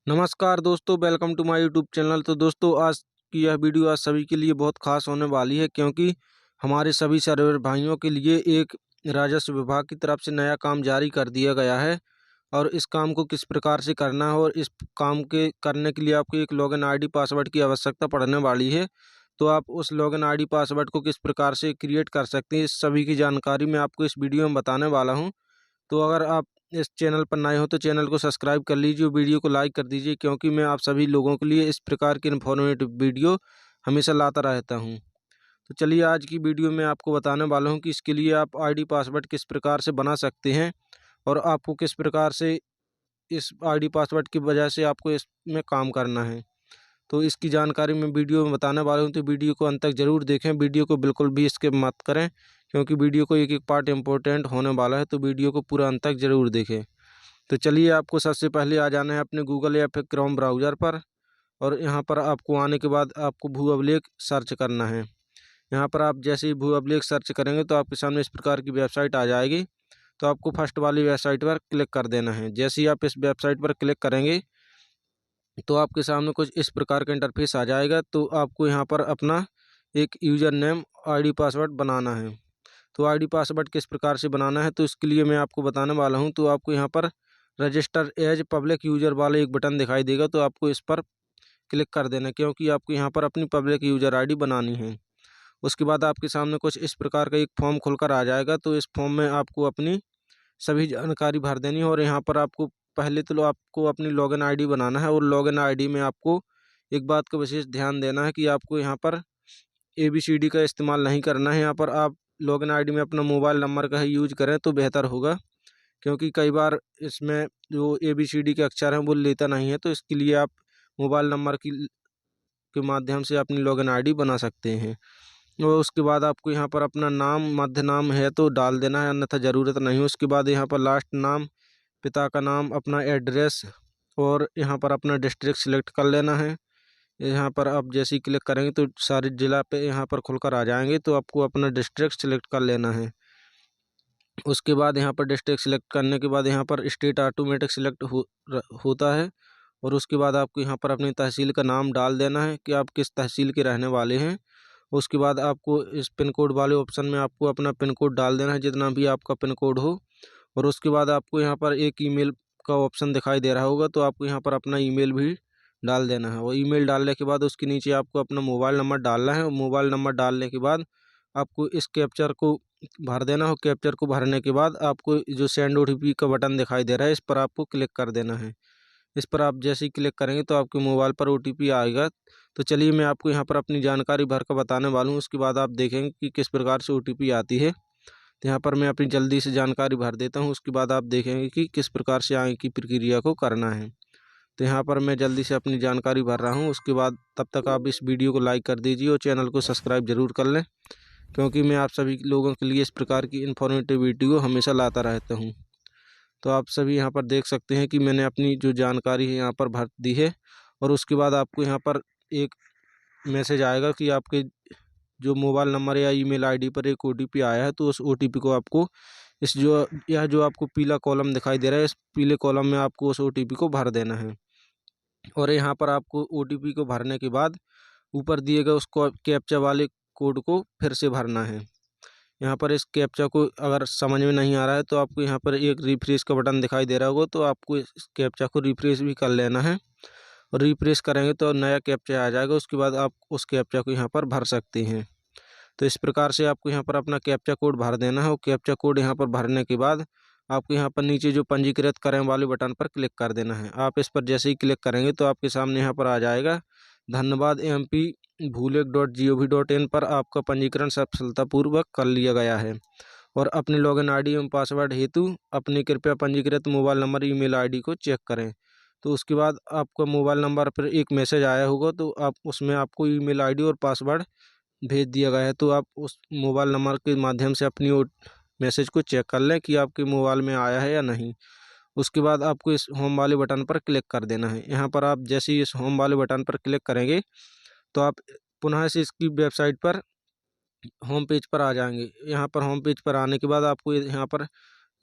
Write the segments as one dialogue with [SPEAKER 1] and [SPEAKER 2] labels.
[SPEAKER 1] नमस्कार दोस्तों, welcome to my YouTube channel. तो दोस्तों, आज की यह वीडियो आज सभी के लिए बहुत खास होने वाली है, क्योंकि हमारे सभी सर्वर भाइयों के लिए एक राजस्व विभाग की तरफ से नया काम जारी कर दिया गया है। और इस काम को किस प्रकार से करना है और इस काम के करने के लिए आपको एक लॉगिन आईडी पासवर्ड की आवश्यकता पड़ने वाली है। तो आप उस लॉगिन आईडी पासवर्ड को किस प्रकार से क्रिएट कर सकते हैं, इस सभी की जानकारी मैं आपको इस वीडियो में बताने वाला हूँ। तो अगर आप इस चैनल पर नए हो तो चैनल को सब्सक्राइब कर लीजिए, वीडियो को लाइक कर दीजिए, क्योंकि मैं आप सभी लोगों के लिए इस प्रकार की इन्फॉर्मेटिव वीडियो हमेशा लाता रहता हूं। तो चलिए, आज की वीडियो में आपको बताने वाला हूं कि इसके लिए आप आईडी पासवर्ड किस प्रकार से बना सकते हैं और आपको किस प्रकार से इस आईडी पासवर्ड की वजह से आपको इसमें काम करना है। तो इसकी जानकारी मैं वीडियो में बताने वाला हूँ, तो वीडियो को अंत तक ज़रूर देखें। वीडियो को बिल्कुल भी स्किप मत करें, क्योंकि वीडियो को एक एक पार्ट इम्पोर्टेंट होने वाला है। तो वीडियो को पूरा अंत तक ज़रूर देखें। तो चलिए, आपको सबसे पहले आ जाना है अपने गूगल या फिर क्रोम ब्राउज़र पर। और यहाँ पर आपको आने के बाद आपको भू अभिलेख सर्च करना है। यहाँ पर आप जैसे ही भू अभिलेख सर्च करेंगे तो आपके सामने इस प्रकार की वेबसाइट आ जाएगी। तो आपको फर्स्ट वाली वेबसाइट पर क्लिक कर देना है। जैसे ही आप इस वेबसाइट पर क्लिक करेंगे तो आपके सामने कुछ इस प्रकार का इंटरफेस आ जाएगा। तो आपको यहाँ पर अपना एक यूज़र नेम आईडी पासवर्ड बनाना है। तो आईडी पासवर्ड किस प्रकार से बनाना है, तो इसके लिए मैं आपको बताने वाला हूँ। तो आपको यहाँ पर रजिस्टर एज पब्लिक यूज़र वाला एक बटन दिखाई देगा, तो आपको इस पर क्लिक कर देना, क्योंकि आपको यहाँ पर अपनी पब्लिक यूज़र आईडी बनानी है। उसके बाद आपके सामने कुछ इस प्रकार का एक फॉर्म खुलकर आ जाएगा। तो इस फॉर्म में आपको अपनी सभी जानकारी भर देनी है। और यहाँ पर आपको पहले तो आपको अपनी लॉगिन आईडी बनाना है। और लॉगिन आईडी में आपको एक बात का विशेष ध्यान देना है कि आपको यहाँ पर ABCD का इस्तेमाल नहीं करना है। यहाँ पर आप लॉगिन आईडी में अपना मोबाइल नंबर का ही यूज करें तो बेहतर होगा, क्योंकि कई बार इसमें जो ABCD के अक्षर हैं वो लेता नहीं है। तो इसके लिए आप मोबाइल नंबर के माध्यम से अपनी लॉगिन आईडी बना सकते हैं। और उसके बाद आपको यहाँ पर अपना नाम, मध्य नाम है तो डाल देना है, अन्यथा ज़रूरत नहीं है। उसके बाद यहाँ पर लास्ट नाम, पिता का नाम, अपना एड्रेस और यहाँ पर अपना डिस्ट्रिक्ट सिलेक्ट कर लेना है। यहाँ पर आप जैसे ही क्लिक करेंगे तो सारे ज़िला पे यहाँ पर खुलकर आ जाएंगे। तो आपको अपना डिस्ट्रिक्ट सिलेक्ट कर लेना है। उसके बाद यहाँ पर डिस्ट्रिक्ट सिलेक्ट करने के बाद यहाँ पर स्टेट ऑटोमेटिक सिलेक्ट होता है। और उसके बाद आपको यहाँ पर अपनी तहसील का नाम डाल देना है कि आप किस तहसील के रहने वाले हैं। उसके बाद आपको इस पिन कोड वाले ऑप्शन में आपको अपना पिन कोड डाल देना है, जितना भी आपका पिन कोड हो। और उसके बाद आपको यहाँ पर एक ईमेल का ऑप्शन दिखाई दे रहा होगा, तो आपको यहाँ पर अपना ईमेल भी डाल देना है। और ईमेल डालने के बाद उसके नीचे आपको अपना मोबाइल नंबर डालना है। और मोबाइल नंबर डालने के बाद आपको इस कैप्चर को भर देना हो। कैप्चर को भरने के बाद आपको जो सेंड OTP का बटन दिखाई दे रहा है, इस पर आपको क्लिक कर देना है। इस पर आप जैसे ही क्लिक करेंगे तो आपके मोबाइल पर OTP आएगा। तो चलिए, मैं आपको यहाँ पर अपनी जानकारी भर कर बताने वाला हूँ। उसके बाद आप देखेंगे कि किस प्रकार से OTP आती है। तो यहाँ पर मैं अपनी जल्दी से जानकारी भर देता हूँ। उसके बाद आप देखेंगे कि किस प्रकार से आगे की प्रक्रिया को करना है। तो यहाँ पर मैं जल्दी से अपनी जानकारी भर रहा हूँ। उसके बाद तब तक आप इस वीडियो को लाइक कर दीजिए और चैनल को सब्सक्राइब ज़रूर कर लें, क्योंकि मैं आप सभी लोगों के लिए इस प्रकार की इन्फॉर्मेटिव वीडियो हमेशा लाता रहता हूँ। तो आप सभी यहाँ पर देख सकते हैं कि मैंने अपनी जो जानकारी है यहाँ पर भर दी है। और उसके बाद आपको यहाँ पर एक मैसेज आएगा कि आपके जो मोबाइल नंबर या ईमेल आईडी पर एक OTP आया है। तो उस OTP को आपको यह जो आपको पीला कॉलम दिखाई दे रहा है, इस पीले कॉलम में आपको उस OTP को भर देना है। और यहाँ पर आपको OTP को भरने के बाद ऊपर दिए गए उसको कैप्चा वाले कोड को फिर से भरना है। यहाँ पर इस कैप्चा को अगर समझ में नहीं आ रहा है तो आपको यहाँ पर एक रिफ्रेश का बटन दिखाई दे रहा होगा, तो आपको इस कैप्चा को रिफ्रेश भी कर लेना है। और रिफ्रेश करेंगे तो नया कैप्चा आ जाएगा। उसके बाद आप उस कैप्चा को यहाँ पर भर सकते हैं। तो इस प्रकार से आपको यहाँ पर अपना कैप्चा कोड भर देना है। और कैप्चा कोड यहाँ पर भरने के बाद आपको यहाँ पर नीचे जो पंजीकृत करें वाले बटन पर क्लिक कर देना है। आप इस पर जैसे ही क्लिक करेंगे तो आपके सामने यहाँ पर आ जाएगा, धन्यवाद MP भूलेख.gov.in पर आपका पंजीकरण सफलतापूर्वक कर लिया गया है। और अपने लॉगिन आईडी एवं पासवर्ड हेतु अपने कृपया पंजीकृत मोबाइल नंबर, ईमेल आईडी को चेक करें। तो उसके बाद आपका मोबाइल नंबर पर एक मैसेज आया होगा, तो आप उसमें आपको ईमेल आईडी और पासवर्ड भेज दिया गया है। तो आप उस मोबाइल नंबर के माध्यम से अपनी मैसेज को चेक कर लें कि आपके मोबाइल में आया है या नहीं। उसके बाद आपको इस होम वाले बटन पर क्लिक कर देना है। यहाँ पर आप जैसे ही इस होम वाले बटन पर क्लिक करेंगे तो आप पुनः से इसकी वेबसाइट पर होम पेज पर आ जाएंगे। यहाँ पर होम पेज पर आने के बाद आपको यहाँ पर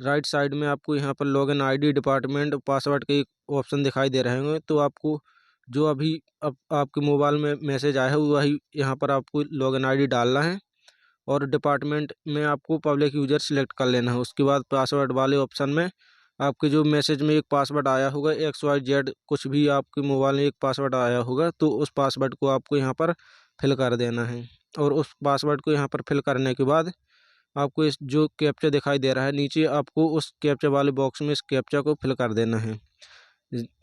[SPEAKER 1] राइट साइड में आपको यहाँ पर लॉगिन आईडी, डिपार्टमेंट, पासवर्ड के एक ऑप्शन दिखाई दे रहे होंगे। तो आपको जो अभी अब आपके मोबाइल में मैसेज आया है वही यहाँ पर आपको लॉगिन आईडी डालना है और डिपार्टमेंट में आपको पब्लिक यूज़र सिलेक्ट कर लेना है। उसके बाद पासवर्ड वाले ऑप्शन में आपके जो मैसेज में एक पासवर्ड आया होगा XYZ, कुछ भी आपके मोबाइल में एक पासवर्ड आया होगा, तो उस पासवर्ड को आपको यहाँ पर फिल कर देना है। और उस पासवर्ड को यहाँ पर फिल करने के बाद आपको इस जो कैप्चा दिखाई दे रहा है नीचे, आपको उस कैप्चा वाले बॉक्स में इस कैप्चा को फिल कर देना है।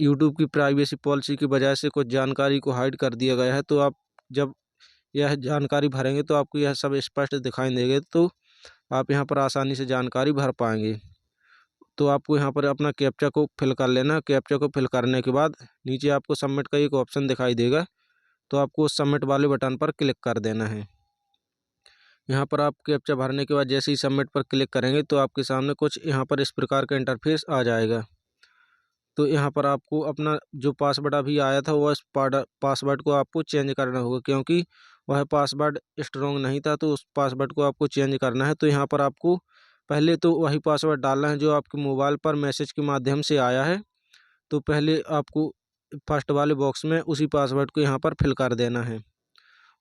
[SPEAKER 1] यूट्यूब की प्राइवेसी पॉलिसी की वजह से कुछ जानकारी को हाइड कर दिया गया है, तो आप जब यह जानकारी भरेंगे तो आपको यह सब स्पष्ट दिखाई देंगे, तो आप यहाँ पर आसानी से जानकारी भर पाएंगे। तो आपको यहाँ पर अपना कैप्चा को फिल कर लेना। कैप्चा को फिल करने के बाद नीचे आपको सबमिट का एक ऑप्शन दिखाई देगा, तो आपको उस सबमिट वाले बटन पर क्लिक कर देना है। यहाँ पर आप कैप्चा भरने के बाद जैसे ही सबमिट पर क्लिक करेंगे तो आपके सामने कुछ यहाँ पर इस प्रकार का इंटरफेस आ जाएगा। तो यहाँ पर आपको अपना जो पासवर्ड अभी आया था वह पासवर्ड को आपको चेंज करना होगा, क्योंकि वह पासवर्ड स्ट्रॉन्ग नहीं था, तो उस पासवर्ड को आपको चेंज करना है। तो यहाँ पर आपको पहले तो वही पासवर्ड डालना है जो आपके मोबाइल पर मैसेज के माध्यम से आया है। तो पहले आपको फर्स्ट वाले बॉक्स में उसी पासवर्ड को यहाँ पर फिल कर देना है।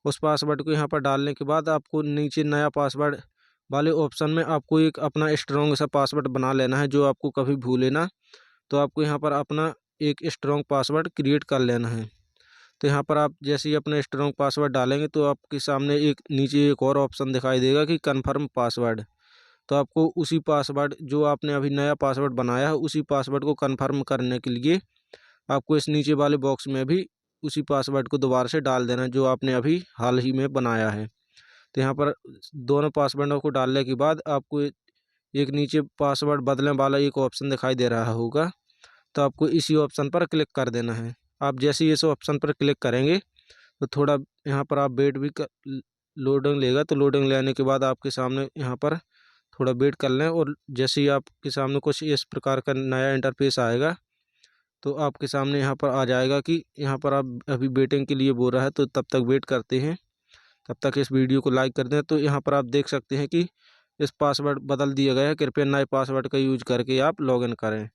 [SPEAKER 1] उस पासवर्ड को यहाँ पर डालने के बाद आपको नीचे नया पासवर्ड वाले ऑप्शन में आपको एक अपना स्ट्रॉन्ग सा पासवर्ड बना लेना है जो आपको कभी भूले ना। तो आपको यहाँ पर अपना एक स्ट्रॉन्ग पासवर्ड क्रिएट कर लेना है। तो यहाँ पर आप जैसे ही अपना स्ट्रॉन्ग पासवर्ड डालेंगे तो आपके सामने एक नीचे एक और ऑप्शन दिखाई देगा कि कन्फर्म पासवर्ड। तो आपको उसी पासवर्ड जो आपने अभी नया पासवर्ड बनाया है उसी पासवर्ड को कन्फर्म करने के लिए आपको इस नीचे वाले बॉक्स में भी उसी पासवर्ड को दोबारा से डाल देना है जो आपने अभी हाल ही में बनाया है। तो यहाँ पर दोनों पासवर्डों को डालने के बाद आपको एक नीचे पासवर्ड बदलने वाला एक ऑप्शन दिखाई दे रहा होगा, तो आपको इसी ऑप्शन पर क्लिक कर देना है। आप जैसे ही इस ऑप्शन पर क्लिक करेंगे तो थोड़ा यहाँ पर आप वेट भी लोडिंग लेगा, तो लोडिंग लेने के बाद आपके सामने यहाँ पर थोड़ा वेट कर लें और जैसे ही आपके सामने कुछ इस प्रकार का नया इंटरफेस आएगा तो आपके सामने यहाँ पर आ जाएगा कि यहाँ पर आप अभी वेटिंग के लिए बोल रहा है, तो तब तक वेट करते हैं। तब तक इस वीडियो को लाइक कर दें। तो यहाँ पर आप देख सकते हैं कि इस पासवर्ड बदल दिया गया है, कृपया नए पासवर्ड का यूज करके आप लॉगिन करें।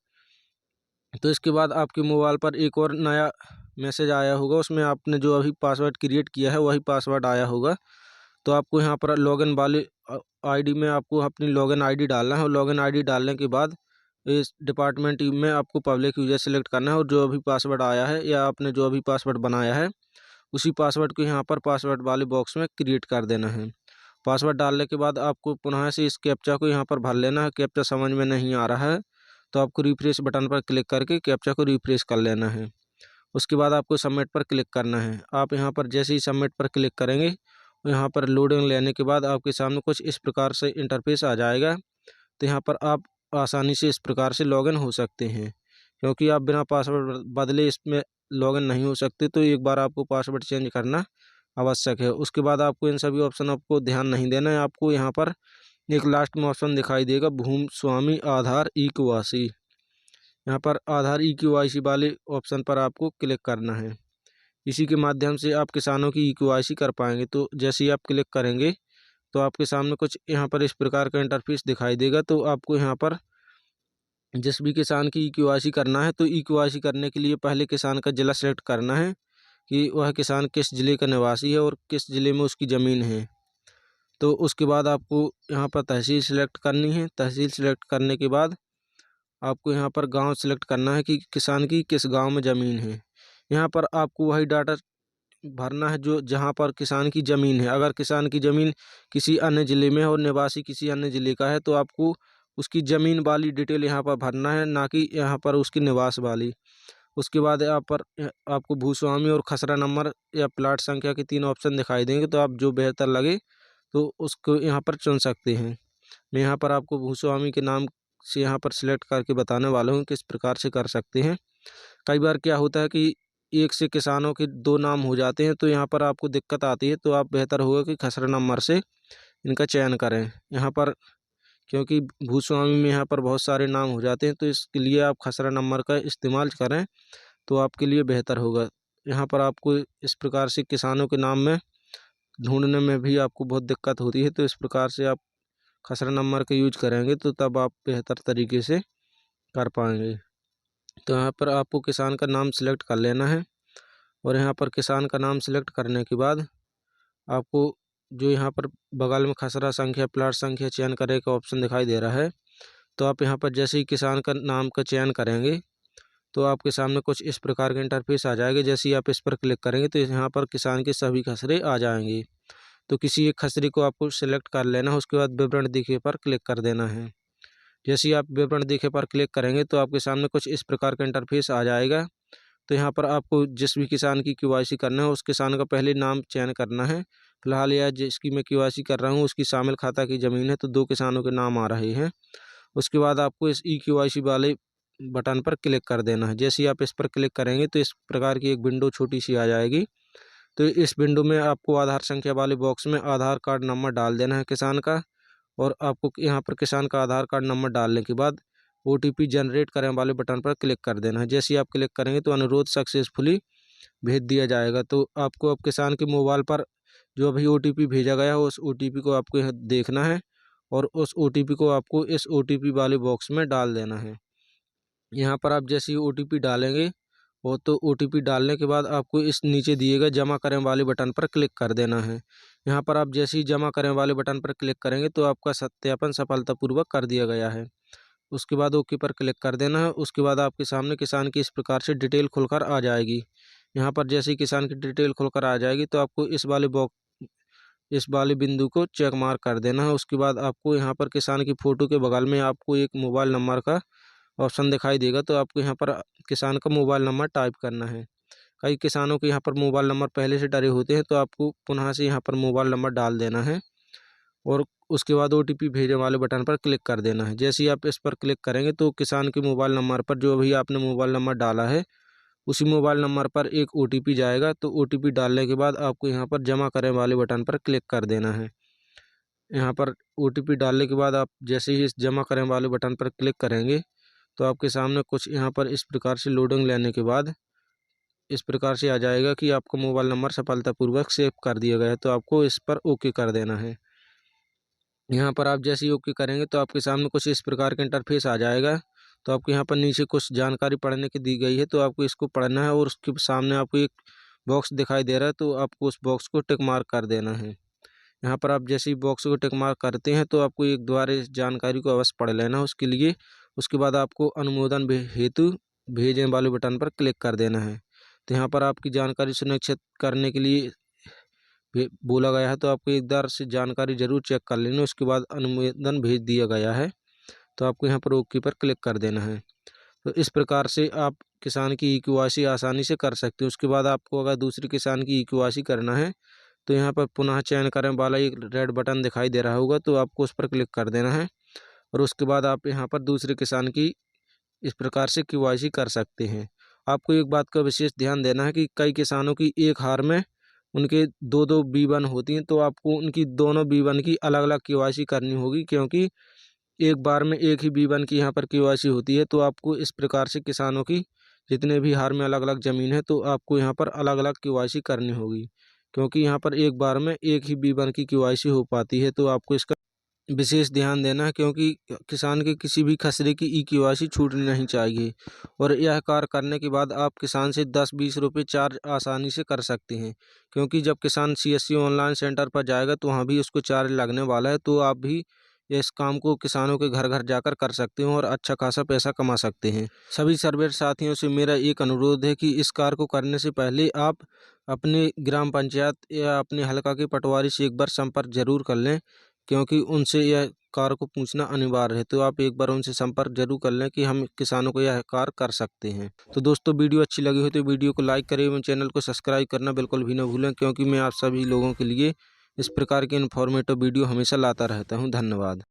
[SPEAKER 1] तो इसके बाद आपके मोबाइल पर एक और नया मैसेज आया होगा, उसमें आपने जो अभी पासवर्ड क्रिएट किया है वही पासवर्ड आया होगा। तो आपको यहाँ पर लॉगिन वाले आईडी में आपको अपनी लॉगिन आईडी डालना है और लॉगिन आईडी डालने के बाद इस डिपार्टमेंट में आपको पब्लिक यूजर सेलेक्ट करना है और जो अभी पासवर्ड आया है या आपने जो अभी पासवर्ड बनाया है उसी पासवर्ड को यहाँ पर पासवर्ड वाले बॉक्स में क्रिएट कर देना है। पासवर्ड डालने के बाद आपको पुनः से इस कैप्चा को यहाँ पर भर लेना है। कैप्चा समझ में नहीं आ रहा है तो आपको रिफ्रेश बटन पर क्लिक करके कैप्चा को रिफ्रेश कर लेना है। उसके बाद आपको सबमिट पर क्लिक करना है। आप यहाँ पर जैसे ही सबमिट पर क्लिक करेंगे यहाँ पर लोडिंग लेने के बाद आपके सामने कुछ इस प्रकार से इंटरफेस आ जाएगा। तो यहाँ पर आप आसानी से इस प्रकार से लॉगिन हो सकते हैं, क्योंकि आप बिना पासवर्ड बदले इसमें लॉगिन नहीं हो सकते। तो एक बार आपको पासवर्ड चेंज करना आवश्यक है। उसके बाद आपको इन सभी ऑप्शनों को ध्यान नहीं देना है। आपको यहाँ पर एक लास्ट में ऑप्शन दिखाई देगा भूमि स्वामी आधार ई-केवाईसी। यहाँ पर आधार ई-केवाईसी वाले ऑप्शन पर आपको क्लिक करना है। इसी के माध्यम से आप किसानों की ई-केवाईसी कर पाएंगे। तो जैसे ही आप क्लिक करेंगे तो आपके सामने कुछ यहाँ पर इस प्रकार का इंटरफेस दिखाई देगा। तो आपको यहाँ पर जिस भी किसान की ई-केवाईसी करना है तो ई-केवाईसी करने के लिए पहले किसान का ज़िला सेलेक्ट करना है कि वह किसान किस ज़िले का निवासी है और किस ज़िले में उसकी ज़मीन है। तो उसके बाद आपको यहाँ पर तहसील सेलेक्ट करनी है। तहसील सेलेक्ट करने के बाद आपको यहाँ पर गांव सेलेक्ट करना है कि किसान की किस गांव में ज़मीन है। यहाँ पर आपको वही डाटा भरना है जो जहाँ पर किसान की ज़मीन है। अगर किसान की ज़मीन किसी अन्य ज़िले में है और निवासी किसी अन्य ज़िले का है तो आपको उसकी ज़मीन वाली डिटेल यहाँ पर भरना है, ना कि यहाँ पर उसकी निवास वाली। उसके बाद यहाँ पर आपको भूस्वामी और खसरा नंबर या प्लाट संख्या के 3 ऑप्शन दिखाई देंगे, तो आप जो बेहतर लगे तो उसको यहाँ पर चुन सकते हैं। मैं यहाँ पर आपको भूस्वामी के नाम से यहाँ पर सिलेक्ट करके बताने वाला हूँ किस प्रकार से कर सकते हैं। कई बार क्या होता है कि एक से किसानों के 2 नाम हो जाते हैं, तो यहाँ पर आपको दिक्कत आती है। तो आप बेहतर होगा कि खसरा नंबर से इनका चयन करें। यहाँ पर क्योंकि भूस्वामी में यहाँ पर बहुत सारे नाम हो जाते हैं, तो इसके लिए आप खसरा नंबर का इस्तेमाल करें तो आपके लिए बेहतर होगा। यहाँ पर आपको इस प्रकार से किसानों के नाम में ढूंढने में भी आपको बहुत दिक्कत होती है, तो इस प्रकार से आप खसरा नंबर का यूज करेंगे तो तब आप बेहतर तरीके से कर पाएंगे। तो यहाँ पर आपको किसान का नाम सेलेक्ट कर लेना है और यहाँ पर किसान का नाम सेलेक्ट करने के बाद आपको जो यहाँ पर बगल में खसरा संख्या प्लाट संख्या चयन करने का ऑप्शन दिखाई दे रहा है। तो आप यहाँ पर जैसे ही किसान का नाम का चयन करेंगे तो आपके सामने कुछ इस प्रकार का इंटरफेस आ जाएगा। जैसे ही आप इस पर क्लिक करेंगे तो यहाँ पर किसान के सभी खसरे आ जाएंगे। तो किसी एक खसरे को आपको सिलेक्ट कर लेना है, उसके बाद विवरण दिखे पर क्लिक कर देना है। जैसे ही आप विवरण दिखे पर क्लिक करेंगे तो आपके सामने कुछ इस प्रकार का इंटरफेस आ जाएगा। तो यहाँ पर आपको जिस भी किसान की केवाईसी करना है उस किसान का पहले नाम चयन करना है। फिलहाल यह जिसकी मैं केवाईसी कर रहा हूँ उसकी शामिल खाता की ज़मीन है, तो 2 किसानों के नाम आ रहे हैं। उसके बाद आपको इस ई-केवाईसी वाले बटन पर क्लिक कर देना है। जैसे ही आप इस पर क्लिक करेंगे तो इस प्रकार की एक विंडो छोटी सी आ जाएगी। तो इस विंडो में आपको आधार संख्या वाले बॉक्स में आधार कार्ड नंबर डाल देना है किसान का, और आपको यहाँ पर किसान का आधार कार्ड नंबर डालने के बाद OTP जनरेट करें वाले बटन पर क्लिक कर देना है। जैसे ही आप क्लिक करेंगे तो अनुरोध सक्सेसफुली भेज दिया जाएगा। तो आपको अब किसान के मोबाइल पर जो अभी OTP भेजा गया है उस OTP को आपको यहाँ देखना है और उस OTP को आपको इस OTP वाले बॉक्स में डाल देना है। यहाँ पर आप जैसे ही OTP डालेंगे वो तो OTP डालने के बाद आपको इस नीचे दिए गए जमा करें वाले बटन पर क्लिक कर देना है। यहाँ पर आप जैसे ही जमा करें वाले बटन पर क्लिक करेंगे तो आपका सत्यापन सफलतापूर्वक कर दिया गया है। उसके बाद ओके पर क्लिक कर देना है। उसके बाद आपके सामने किसान की इस प्रकार से डिटेल खुलकर आ जाएगी। यहाँ पर जैसे ही किसान की डिटेल खुलकर आ जाएगी तो आपको इस वाले बिंदु को चेक मार्क कर देना है। उसके बाद आपको यहाँ पर किसान की फ़ोटो के बगल में आपको एक मोबाइल नंबर का ऑप्शन दिखाई देगा, तो आपको यहाँ पर किसान का मोबाइल नंबर टाइप करना है। कई किसानों के यहाँ पर मोबाइल नंबर पहले से डरे होते हैं, तो आपको पुनः से यहाँ पर मोबाइल नंबर डाल देना है और उसके बाद OTP भेजने वाले बटन पर क्लिक कर देना है। जैसे ही आप इस पर क्लिक करेंगे तो किसान के मोबाइल नंबर पर जो अभी आपने मोबाइल नंबर डाला है उसी मोबाइल नंबर पर एक OTP जाएगा। तो OTP डालने के बाद आपको यहाँ पर जमा करें वाले बटन पर क्लिक कर देना है। यहाँ पर OTP डालने के बाद आप जैसे ही इस जमा करें वाले बटन पर क्लिक करेंगे तो आपके सामने कुछ यहाँ पर इस प्रकार से लोडिंग लेने के बाद इस प्रकार से आ जाएगा कि आपका मोबाइल नंबर सफलतापूर्वक सेव कर दिया गया है। तो आपको इस पर ओके कर देना है। यहाँ पर आप जैसे ही ओके करेंगे तो आपके सामने कुछ इस प्रकार का इंटरफेस आ जाएगा। तो आपको यहाँ पर नीचे कुछ जानकारी पढ़ने की दी गई है, तो आपको इसको पढ़ना है और उसके सामने आपको एक बॉक्स दिखाई दे रहा है, तो आपको उस बॉक्स को टिक मार्क कर देना है। यहाँ पर आप जैसे ही बॉक्स को टिक मार्क करते हैं तो आपको एक द्वारा इस जानकारी को अवश्य पढ़ लेना उसके लिए। उसके बाद आपको अनुमोदन हेतु भेजने वाले बटन पर क्लिक कर देना है। तो यहाँ पर आपकी जानकारी सुनिश्चित करने के लिए बोला गया है, तो आपको एक बार से जानकारी जरूर चेक कर लेना। उसके बाद अनुमोदन भेज दिया गया है तो आपको यहाँ पर ओके पर क्लिक कर देना है। तो इस प्रकार से आप किसान की ई-केवाईसी आसानी से कर सकते हैं। उसके बाद आपको अगर दूसरे किसान की ई-केवाईसी करना है तो यहाँ पर पुनः चयन करें वाला एक रेड बटन दिखाई दे रहा होगा, तो आपको उस पर क्लिक कर देना है और उसके बाद आप यहाँ पर दूसरे किसान की इस प्रकार से केवाईसी कर सकते हैं। आपको एक बात का विशेष ध्यान देना है कि कई किसानों की एक हार में उनके 2-2 B1 होती हैं, तो आपको उनकी दोनों B1 की अलग-अलग केवाईसी करनी होगी, क्योंकि एक बार में एक ही B1 की यहाँ पर केवाईसी होती है। तो आपको इस प्रकार से किसानों की जितने भी हार में अलग-अलग ज़मीन है तो आपको यहाँ पर अलग-अलग केवाईसी करनी होगी, क्योंकि यहाँ पर एक बार में एक ही B1 की केवाईसी हो पाती है। तो आपको इसका विशेष ध्यान देना है, क्योंकि किसान के किसी भी खसरे की ई-केवाईसी छूटनी नहीं चाहिए। और यह कार्य करने के बाद आप किसान से 10-20 रुपये चार्ज आसानी से कर सकते हैं, क्योंकि जब किसान CSC ऑनलाइन सेंटर पर जाएगा तो वहाँ भी उसको चार्ज लगने वाला है। तो आप भी इस काम को किसानों के घर घर जाकर कर सकते हैं और अच्छा खासा पैसा कमा सकते हैं। सभी सर्वेयर साथियों से मेरा एक अनुरोध है कि इस कार्य को करने से पहले आप अपने ग्राम पंचायत या अपने हल्का के पटवारी से एक बार संपर्क जरूर कर लें, क्योंकि उनसे यह कार्य को पूछना अनिवार्य है। तो आप एक बार उनसे संपर्क जरूर कर लें कि हम किसानों को यह कार्य कर सकते हैं। तो दोस्तों, वीडियो अच्छी लगी हो तो वीडियो को लाइक करें एवं चैनल को सब्सक्राइब करना बिल्कुल भी न भूलें, क्योंकि मैं आप सभी लोगों के लिए इस प्रकार के इन्फॉर्मेटिव वीडियो हमेशा लाता रहता हूं। धन्यवाद।